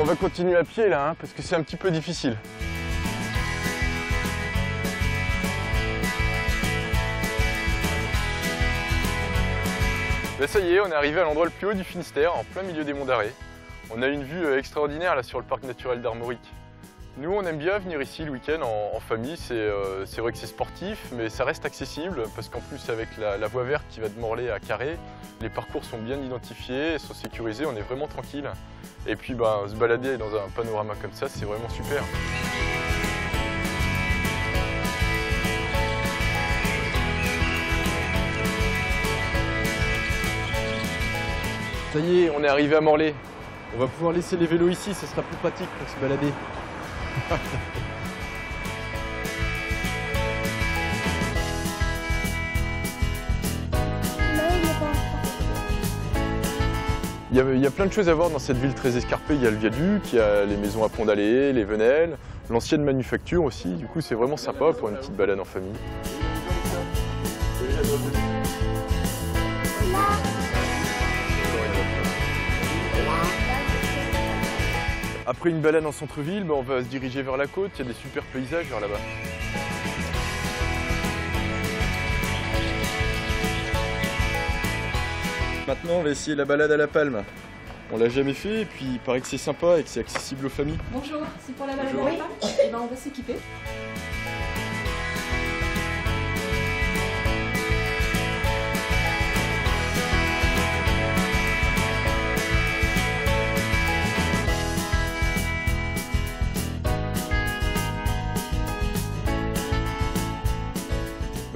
On va continuer à pied là, parce que c'est un petit peu difficile. Ben ça y est, on est arrivé à l'endroit le plus haut du Finistère, en plein milieu des monts d'Arrée. On a une vue extraordinaire là sur le parc naturel d'Armorique. Nous, on aime bien venir ici le week-end en famille. C'est vrai que c'est sportif, mais ça reste accessible parce qu'en plus, avec la voie verte qui va de Morlaix à Carré, les parcours sont bien identifiés, sont sécurisés, on est vraiment tranquille. Et puis, se balader dans un panorama comme ça, c'est vraiment super. Ça y est, on est arrivé à Morlaix. On va pouvoir laisser les vélos ici, ce sera plus pratique pour se balader. Il y a plein de choses à voir dans cette ville très escarpée. Il y a le viaduc, il y a les maisons à Pont d'Allée, les Venelles, l'ancienne manufacture aussi. Du coup, c'est vraiment sympa pour une petite balade en famille. Après une balade en centre-ville, on va se diriger vers la côte. Il y a des super paysages vers là-bas. Maintenant, on va essayer la balade à la palme. On l'a jamais fait et puis il paraît que c'est sympa et que c'est accessible aux familles. Bonjour, c'est pour la balade à la palme. Et on va s'équiper.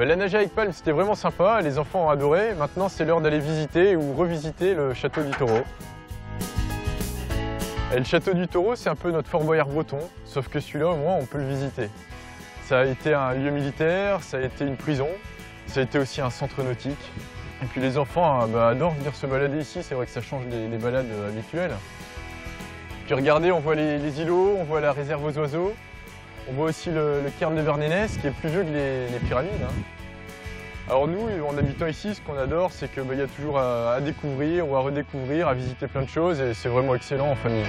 La nage avec palme, c'était vraiment sympa, les enfants ont adoré. Maintenant, c'est l'heure d'aller visiter ou revisiter le château du Taureau. Et le château du Taureau, c'est un peu notre Fort Boyard breton, sauf que celui-là, au moins, on peut le visiter. Ça a été un lieu militaire, ça a été une prison, ça a été aussi un centre nautique. Et puis les enfants adorent venir se balader ici, c'est vrai que ça change des balades habituelles. Puis regardez, on voit les îlots, on voit la réserve aux oiseaux. On voit aussi le cairn de Vernénès qui est plus vieux que les pyramides. Alors nous, en habitant ici, ce qu'on adore, c'est qu'il y a toujours à découvrir ou à redécouvrir, à visiter plein de choses et c'est vraiment excellent en famille.